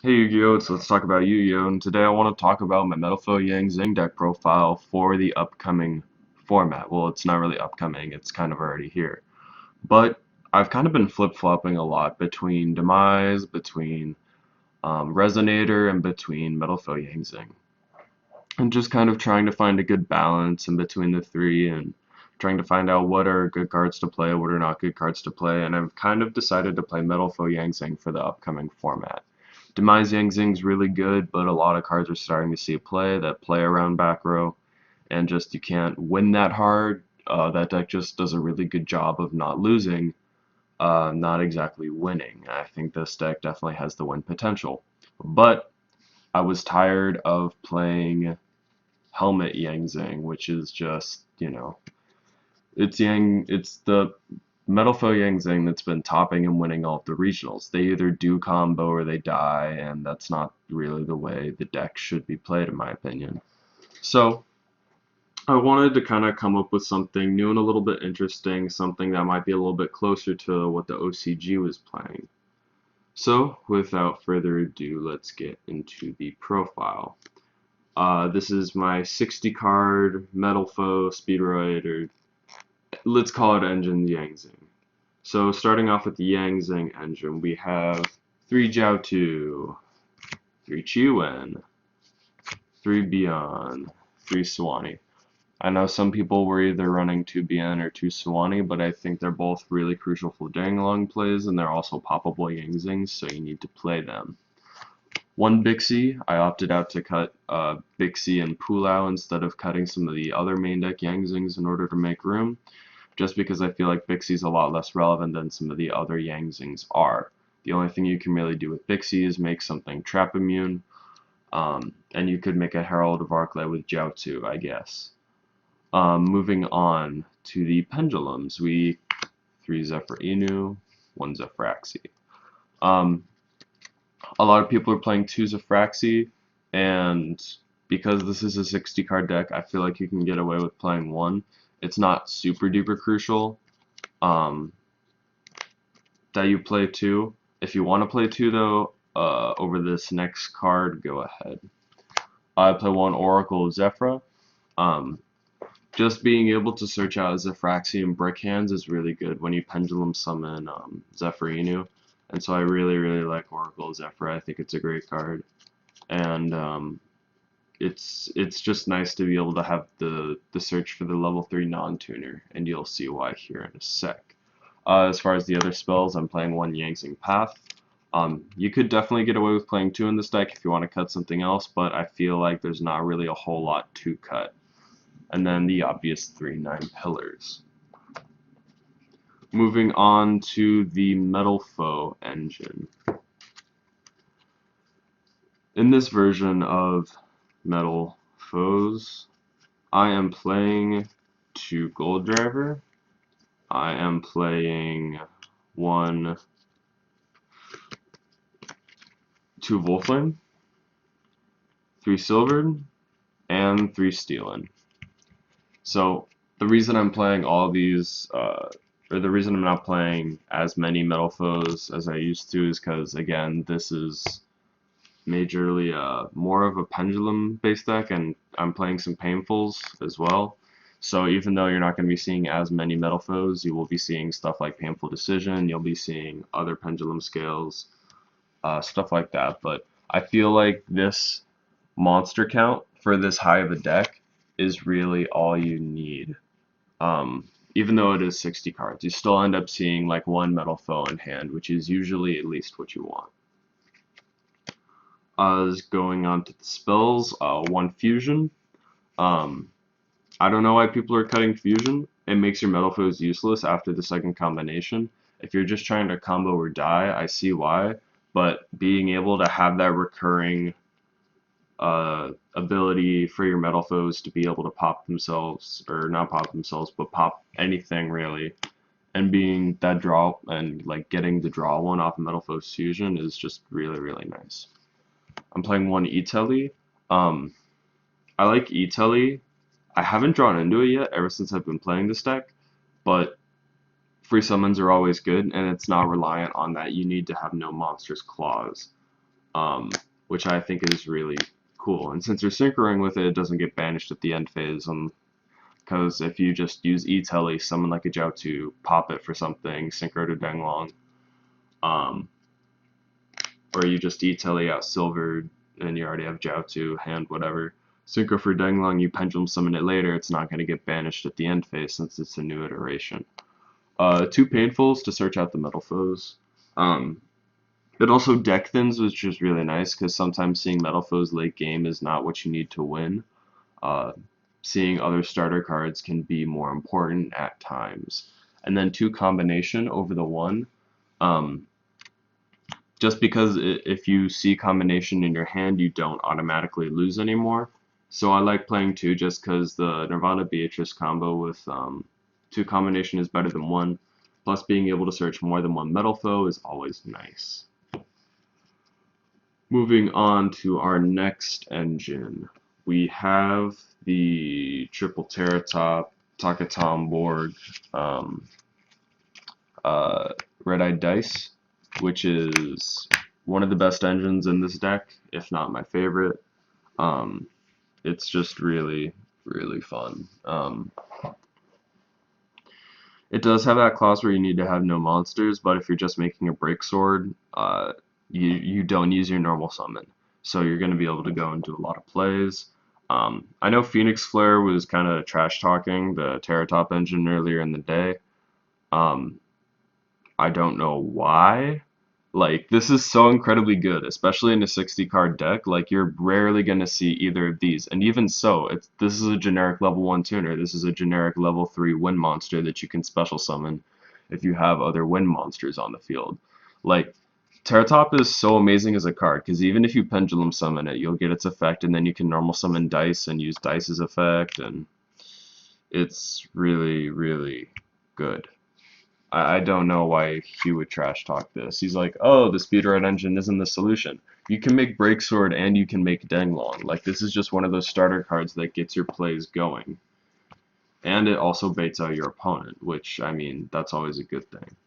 Hey Yu-Gi-Oh! So let's talk about Yu-Gi-Oh! And today I want to talk about my Metalfoe Yang Zing deck profile for the upcoming format. Well, it's not really upcoming, it's kind of already here. But I've kind of been flip-flopping a lot between Demise, between Resonator, and between Metalfoe Yang Zing. And just kind of trying to find a good balance in between the three and trying to find out what are good cards to play, what are not good cards to play. And I've kind of decided to play Metalfoe Yang Zing for the upcoming format. Demise Yang Zing's really good, but a lot of cards are starting to see play that play around back row, and just you can't win that hard. That deck just does a really good job of not losing, not exactly winning. I think this deck definitely has the win potential. But I was tired of playing Helmet Yang Zing, which is just, it's the Metalfoe Yang Zing that's been topping and winning all of the regionals. They either do combo or they die, and that's not really the way the deck should be played, in my opinion. So, I wanted to kind of come up with something new and a little bit interesting, something that might be a little bit closer to what the OCG was playing. So, without further ado, let's get into the profile. This is my 60 card Metalfoe Speedroid, or let's call it Engine Yang Zing. So starting off with the Yang Zing engine, we have 3 Jiao 3 Chiwen, 3 Beyond, 3 Swanee. I know some people were either running 2 Bien or 2 Swanee, but I think they're both really crucial for Dangalong plays, and they're also poppable Yang Zings, so you need to play them. 1 Bixie, I opted out to cut Bixie and Pulao instead of cutting some of the other main deck Yang Zings in order to make room, just because I feel like Bixie's a lot less relevant than some of the other Yang Zings are. The only thing you can really do with Bixie is make something trap immune, and you could make a Herald of Arclight with Jiao, I guess. Moving on to the pendulums, we 3 Zephyr Inu, 1 Zephyraxi. Um, a lot of people are playing 2 Zephyraxi, and because this is a 60 card deck, I feel like you can get away with playing 1. It's not super duper crucial um, that you play 2. If you want to play 2 though, over this next card, go ahead. I play 1 Oracle of Zephyra. Um, just being able to search out Zephyraxi and Brick Hands is really good when you pendulum summon Zephyr. And so I really, really like Oracle of Zephyra. I think it's a great card. And it's just nice to be able to have the search for the level 3 non-tuner, and you'll see why here in a sec. As far as the other spells, I'm playing 1 Yang Zing Path. You could definitely get away with playing 2 in this deck if you want to cut something else, but I feel like there's not really a whole lot to cut. And then the obvious 3 9 pillars. Moving on to the Metalfoe engine. In this version of Metalfoes, I am playing 2 Gold Driver. I am playing 2 Wolflame, 3 Silvered, and 3 Steelin. So the reason I'm playing all these, or the reason I'm not playing as many Metalfoes as I used to is because, again, this is majorly more of a pendulum-based deck, and I'm playing some Painfuls as well. So even though you're not going to be seeing as many Metalfoes, you will be seeing stuff like Painful Decision, you'll be seeing other pendulum scales, stuff like that. But I feel like this monster count for this high of a deck is really all you need. Even though it is 60 cards, you still end up seeing like 1 Metalfoe in hand, which is usually at least what you want. Going on to the spells, 1 Fusion. I don't know why people are cutting Fusion. It makes your Metalfoes useless after the second combination. If you're just trying to combo or die, I see why, but being able to have that recurring ability for your Metalfoes to be able to pop themselves, or not pop themselves, but pop anything really, and being that draw and like getting the draw one off of Metalfoes Fusion is just really, really nice. I'm playing 1 Itelli. I like Itelli. I haven't drawn into it yet ever since I've been playing this deck, but free summons are always good, and it's not reliant on that you need to have no monstrous claws. which I think is really cool. And since you're synchroing with it, it doesn't get banished at the end phase. Because if you just use E-Tele, summon like a Jiaotu, pop it for something, synchro to Denglong, um, or you just E-Tele out Silvered, and you already have Jiaotu, hand, whatever. Synchro for Denglong, you pendulum summon it later, it's not going to get banished at the end phase since it's a new iteration. Two Painfuls to search out the metal foes. It also deck thins, which is really nice because sometimes seeing metal foes late game is not what you need to win. Uh, Seeing other starter cards can be more important at times. And then two combination over the one. Um, just because if you see combination in your hand, you don't automatically lose anymore. So I like playing two just because the Nirvana Beatrice combo with two combination is better than one. Plus being able to search more than one metal foe is always nice. Moving on to our next engine, we have the triple Terratop Takatom Borg um, Red-Eyed Dice, which is one of the best engines in this deck, if not my favorite. It's just really, really fun. It does have that clause where you need to have no monsters, but if you're just making a break sword, you don't use your normal summon. So you're going to be able to go and do a lot of plays. I know Phoenix Flare was kind of trash talking the Terratop engine earlier in the day. I don't know why. Like, this is so incredibly good, especially in a 60 card deck. Like, you're rarely going to see either of these. And even so, this is a generic level 1 tuner. This is a generic level 3 wind monster that you can special summon if you have other wind monsters on the field. Like, Terratop is so amazing as a card, because even if you pendulum summon it, you'll get its effect, and then you can normal summon Dice and use Dice's effect, and it's really, really good. I don't know why he would trash talk this. He's like, oh, the speedrun engine isn't the solution. You can make Breaksword and you can make Denglong. Like, this is just one of those starter cards that gets your plays going. And it also baits out your opponent, which, I mean, that's always a good thing.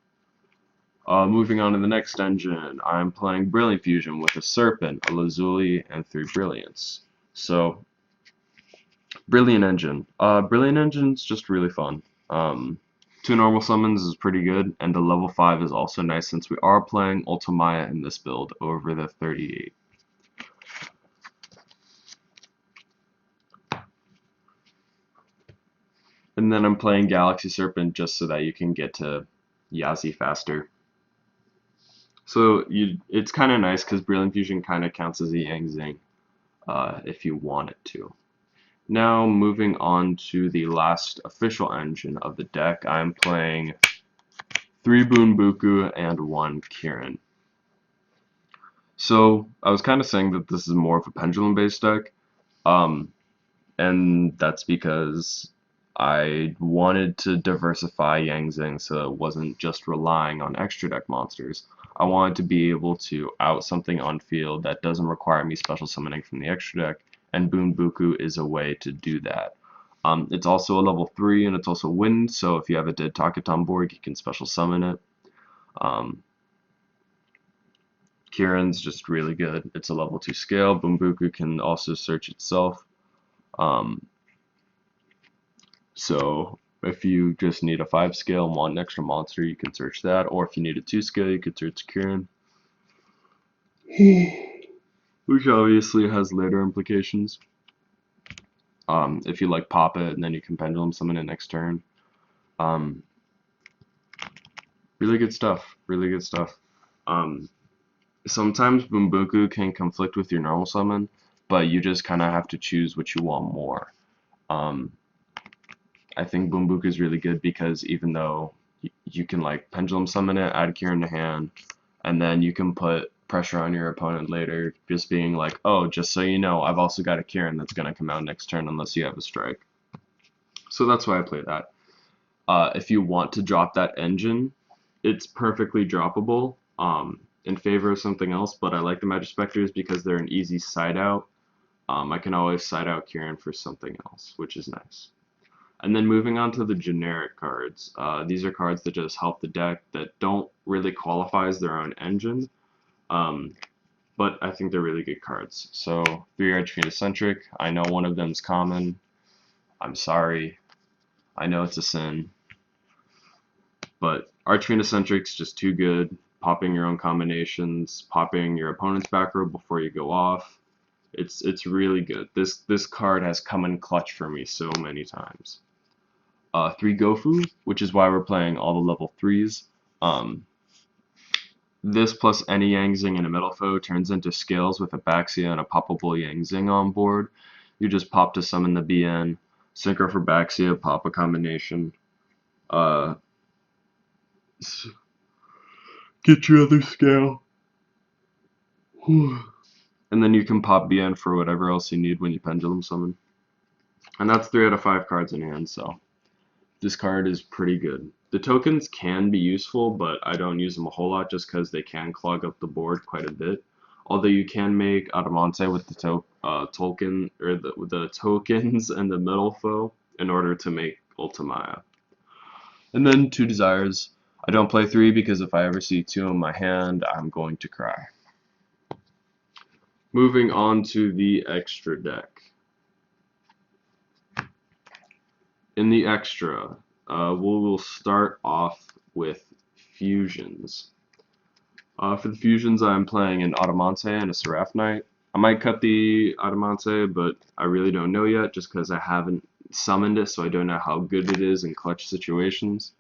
Moving on to the next engine, I'm playing Brilliant Fusion with a Serpent, a Lazuli, and 3 Brilliance. So, Brilliant Engine. Brilliant Engine's just really fun. Two normal summons is pretty good, and the level 5 is also nice since we are playing Ultimaya in this build over the 38. And then I'm playing Galaxy Serpent just so that you can get to Yazi faster. So it's kind of nice because Brilliant Fusion kind of counts as a Yang Zing if you want it to. Now moving on to the last official engine of the deck, I'm playing 3 Bunbuku and 1 Kirin. So I was kind of saying that this is more of a pendulum-based deck, and that's because I wanted to diversify Yang Zing so it wasn't just relying on extra deck monsters. I wanted to be able to out something on field that doesn't require me special summoning from the extra deck, and Bunbuku is a way to do that. It's also a level 3 and it's also wind, so if you have a dead Takaton board, you can special summon it. Kirin's just really good. It's a level 2 scale. Bunbuku can also search itself. So if you just need a 5 scale and want an extra monster, you can search that. Or if you need a 2 scale, you could search Kirin. Which obviously has later implications. If you like pop it and then you can pendulum summon it next turn. Really good stuff. Really good stuff. Sometimes Bunbuku can conflict with your normal summon, but you just kind of have to choose what you want more. I think Bunbuku is really good because even though you can like pendulum summon it, add Kirin to hand, and then you can put pressure on your opponent later, just being like, oh, just so you know, I've also got a Kirin that's going to come out next turn unless you have a strike. So that's why I play that. If you want to drop that engine, it's perfectly droppable in favor of something else, but I like the Magic Specters because they're an easy side out. I can always side out Kirin for something else, which is nice. And then moving on to the generic cards. These are cards that just help the deck that don't really qualify as their own engine. but I think they're really good cards. So 3 Archfiend-Eccentric, I know one of them's common. I'm sorry. I know it's a sin. But Archfiend-Eccentric's just too good. Popping your own combinations, popping your opponent's back row before you go off. It's really good. This card has come in clutch for me so many times. 3 Gofu, which is why we're playing all the level 3s. This plus any Yangzing in a metal foe turns into scales with Abaxia and a poppable Yangzing on board. You just pop to summon the BN, synchro for Baxia, pop a combination. Get your other scale. And then you can pop BN for whatever else you need when you pendulum summon. And that's 3 out of 5 cards in hand, so this card is pretty good. The tokens can be useful, but I don't use them a whole lot just because they can clog up the board quite a bit. Although you can make Adamante with the token or the tokens and the metal foe in order to make Ultimaya. And then 2 Desires. I don't play 3 because if I ever see 2 in my hand, I'm going to cry. Moving on to the extra deck. In the extra, we'll start off with fusions. For the fusions, I'm playing an Adamante and a Seraph Knight. I might cut the Adamante, but I really don't know yet just because I haven't summoned it, so I don't know how good it is in clutch situations.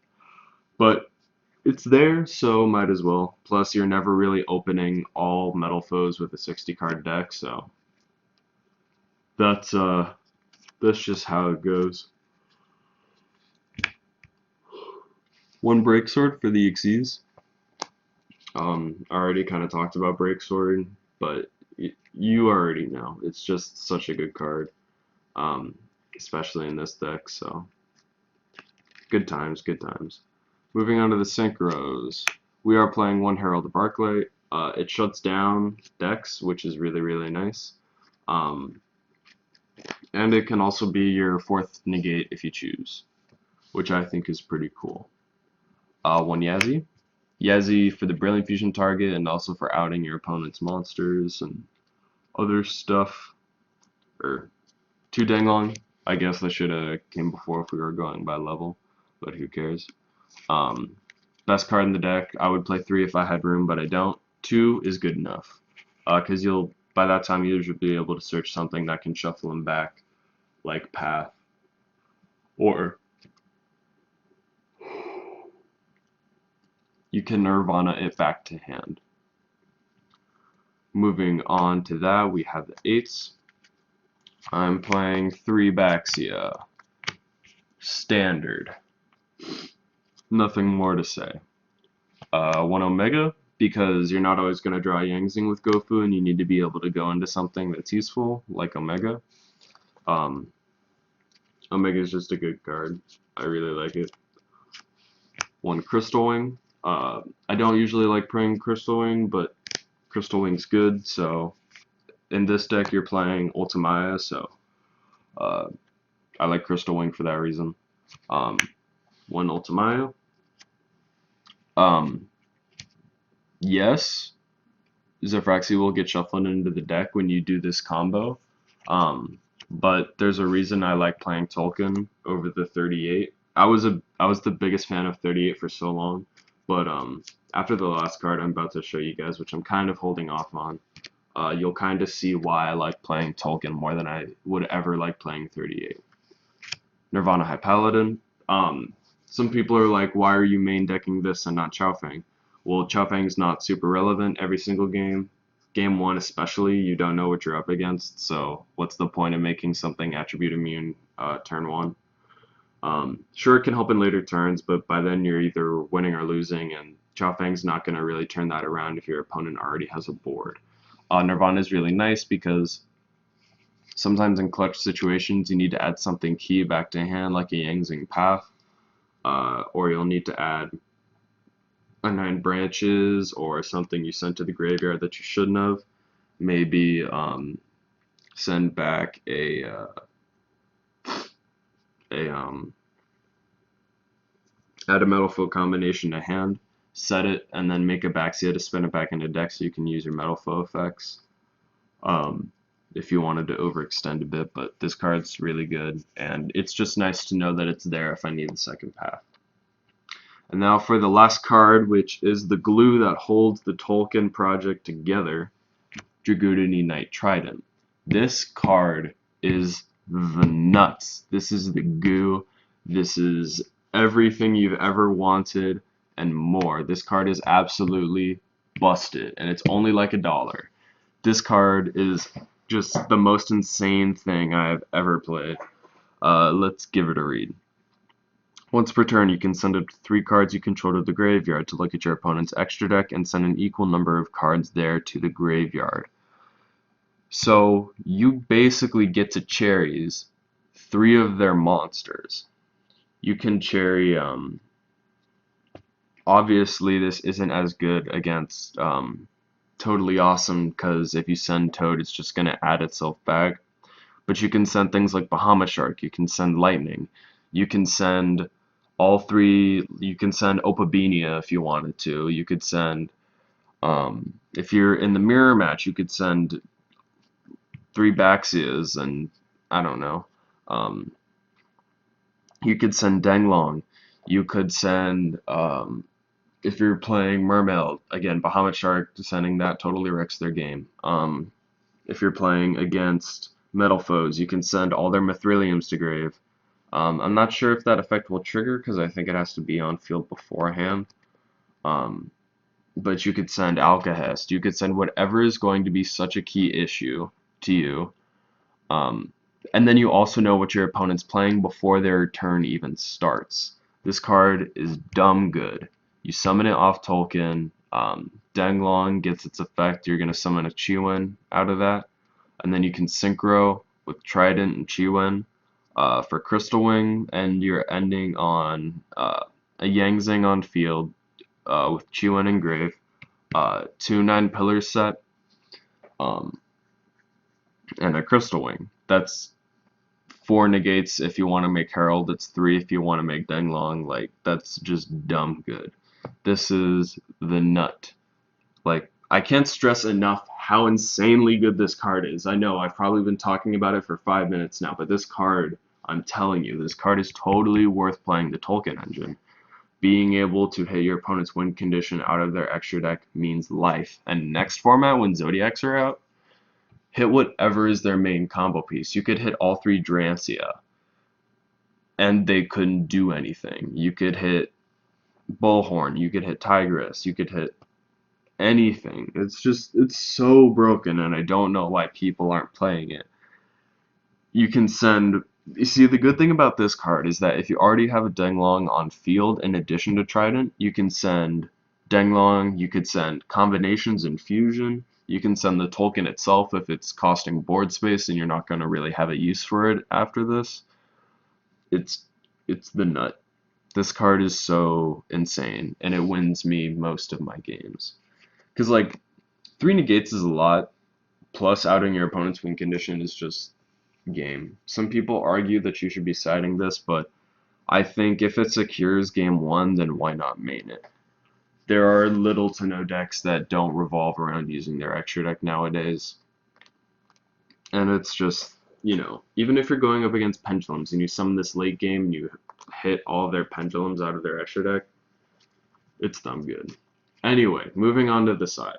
But it's there, so might as well. Plus, you're never really opening all metal foes with a 60-card deck, so that's just how it goes. 1 Break Sword for the Xyz. I already kind of talked about Break Sword, but you already know. It's just such a good card, especially in this deck, so good times, good times. Moving on to the Synchros. We are playing 1 Herald of Arclight. It shuts down decks, which is really, really nice. And it can also be your 4th negate if you choose, which I think is pretty cool. 1 Yazi. Yazi for the Brilliant Fusion target and also for outing your opponent's monsters and other stuff. Or 2 Danglong. I guess that should have came before if we were going by level, but who cares. Best card in the deck. I would play 3 if I had room, but I don't. 2 is good enough, because you'll by that time you should be able to search something that can shuffle him back, like Path, or you can Nirvana it back to hand. Moving on to that, we have the 8s. I'm playing 3 Baxia. Standard. Nothing more to say. 1 Omega, because you're not always going to draw Yangzing with Gofu, and you need to be able to go into something that's useful, like Omega. Omega is just a good card. I really like it. 1 Crystal Wing. I don't usually like playing Crystal Wing, but Crystal Wing's good, so in this deck you're playing Ultimaya, so I like Crystal Wing for that reason. 1 Ultimaya. Yes, Zephyraxi will get shuffled into the deck when you do this combo, but there's a reason I like playing Tolkien over the 38. I was the biggest fan of 38 for so long, but after the last card I'm about to show you guys, which I'm kind of holding off on, you'll kind of see why I like playing Tolkien more than I would ever like playing 38. Nirvana High Paladin. Some people are like, why are you main decking this and not Chaofeng? Well, Chaofeng's not super relevant every single game. Game 1 especially, you don't know what you're up against, so what's the point of making something attribute immune turn 1? Sure, it can help in later turns, but by then you're either winning or losing, and Chaofeng's not going to really turn that around if your opponent already has a board. Nirvana is really nice because sometimes in clutch situations you need to add something key back to hand, like a Yangzing Path, or you'll need to add a 9 branches or something you sent to the graveyard that you shouldn't have. Maybe send back add a metal foe combination to hand. set it, and then make a backseat to spin it back into deck so you can use your metal foe effects. Um, if you wanted to overextend a bit, but this card's really good, and it's just nice to know that it's there if I need the second path. And now for the last card, which is the glue that holds the Tolkien project together, Dragoonity Knight Trident. This card is the nuts. This is the goo. This is everything you've ever wanted and more. This card is absolutely busted, and it's only like $1. This card is just the most insane thing I've ever played. Let's give it a read. Once per turn, you can send up to 3 cards you control to the graveyard to look at your opponent's extra deck and send an equal number of cards there to the graveyard. So you basically get to cherries 3 of their monsters. You can cherry, obviously this isn't as good against Totally Awesome, because if you send Toad, it's just going to add itself back. But you can send things like Bahamut Shark, you can send Lightning, you can send all 3, you can send Opabinia if you wanted to, you could send, if you're in the mirror match, you could send 3 Baxias, and I don't know, you could send Denglong, you could send, if you're playing Mermaid, again, Bahamut Shark, sending that totally wrecks their game. If you're playing against metal foes, you can send all their Mithriliums to grave. I'm not sure if that effect will trigger because I think it has to be on field beforehand. But you could send Alcahest. You could send whatever is going to be such a key issue to you. And then you also know what your opponent's playing before their turn even starts. This card is dumb good. You summon it off Tolkien. Denglong gets its effect. You're going to summon a Chiwen out of that. And then you can synchro with Trident and Chiwen for Crystal Wing, and you're ending on a Yangzing on field with Chiwen and Grave, 2 9 Pillars set, and a Crystal Wing. That's 4 negates if you want to make Herald, it's 3 if you want to make Denglong. Like, that's just dumb good. This is the nut. Like, I can't stress enough how insanely good this card is. I know I've probably been talking about it for 5 minutes now, but this card, I'm telling you, this card is totally worth playing the Tolkien engine. Being able to hit your opponent's win condition out of their extra deck means life. And next format, when Zodiacs are out, hit whatever is their main combo piece. You could hit all 3 Drancia, and they couldn't do anything. You could hit Bullhorn, you could hit Tigress, you could hit anything. It's so broken, and I don't know why people aren't playing it. You can send, you see, the good thing about this card is that if you already have a Denglong on field in addition to Trident, you can send Denglong, you could send combinations and fusion, you can send the Tolkien itself if it's costing board space and you're not going to really have a use for it after this. It's the nut. This card is so insane, and it wins me most of my games. Because, like, 3 negates is a lot, plus outing your opponent's win condition is just game. Some people argue that you should be siding this, but I think if it secures game 1, then why not main it? There are little to no decks that don't revolve around using their extra deck nowadays. And it's just, you know, even if you're going up against Pendulums and you summon this late game and you hit all their Pendulums out of their extra deck, it's dumb good. Anyway, moving on to the side.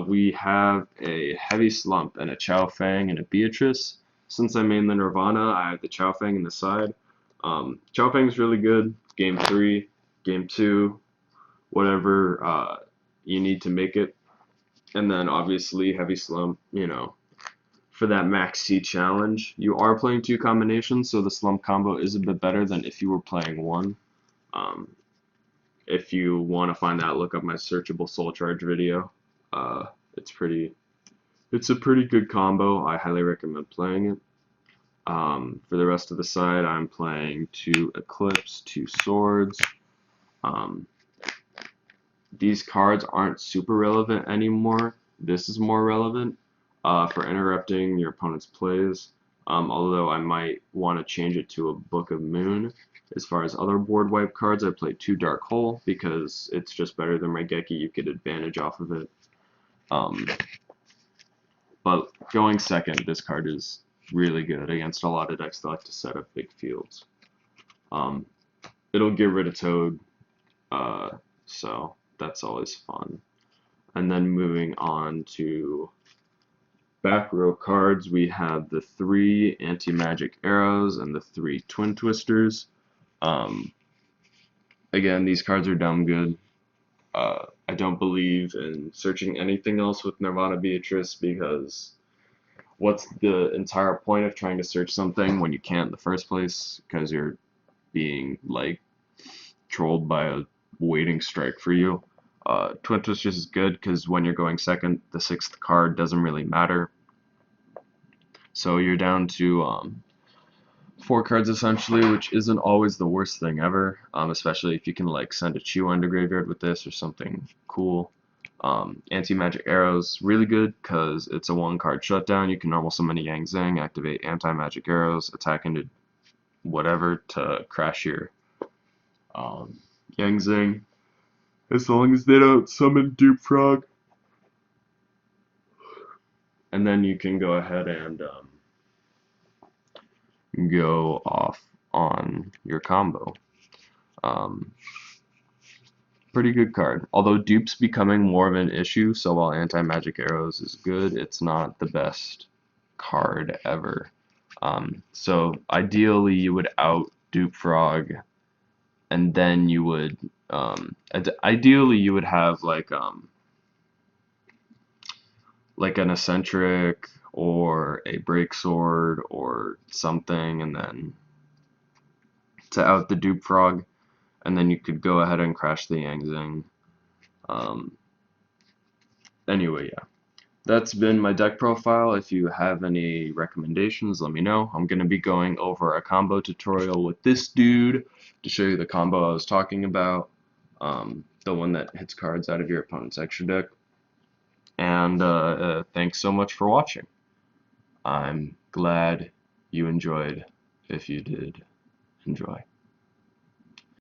We have a Heavy Slump and a Chao Fang and a Beatrice. Since I main the Nirvana, I have the Chao Fang in the side. Chao Fang's really good. Game 3, Game 2, whatever you need to make it. And then obviously Heavy Slump, you know, for that Max C challenge. You are playing 2 combinations, so the Slump combo is a bit better than if you were playing 1. If you want to find that, look up my searchable Soul Charge video. It's a pretty good combo. I highly recommend playing it. For the rest of the side, I'm playing 2 Eclipse, 2 Swords. These cards aren't super relevant anymore. This is more relevant for interrupting your opponent's plays. Although I might want to change it to a Book of Moon. As far as other board wipe cards, I played 2 Dark Hole because it's just better than Raigeki. You get advantage off of it. Um, but going second, this card is really good against a lot of decks that like to set up big fields. Um, it'll get rid of Toad, so that's always fun. And then moving on to back row cards, we have the 3 anti-magic arrows and the 3 twin twisters. Um, again, these cards are dumb good. I don't believe in searching anything else with Nirvana Beatrice because what's the entire point of trying to search something when you can't in the first place because you're being like trolled by a waiting strike for you. Twin Twisters is good because when you're going second, the 6th card doesn't really matter. So you're down to 4 cards essentially, which isn't always the worst thing ever, especially if you can like send a Chew into graveyard with this or something cool. Anti-magic arrows, really good because it's a 1-card shutdown. You can normal summon a Yang Zheng, activate anti-magic arrows, attack into whatever to crash your Yang Zheng. As long as they don't summon Dupe Frog. And then you can go ahead and go off on your combo. Pretty good card. Although dupe's becoming more of an issue, so while anti-magic arrows is good, it's not the best card ever. So ideally you would out dupe frog, and then you would ideally you would have like an eccentric or a break sword or something, and then to out the dupe frog, and then you could go ahead and crash the Yang Zheng. Anyway, yeah. That's been my deck profile. If you have any recommendations, let me know. I'm going to be going over a combo tutorial with this dude to show you the combo I was talking about, the one that hits cards out of your opponent's extra deck. And thanks so much for watching. I'm glad you enjoyed, if you did enjoy.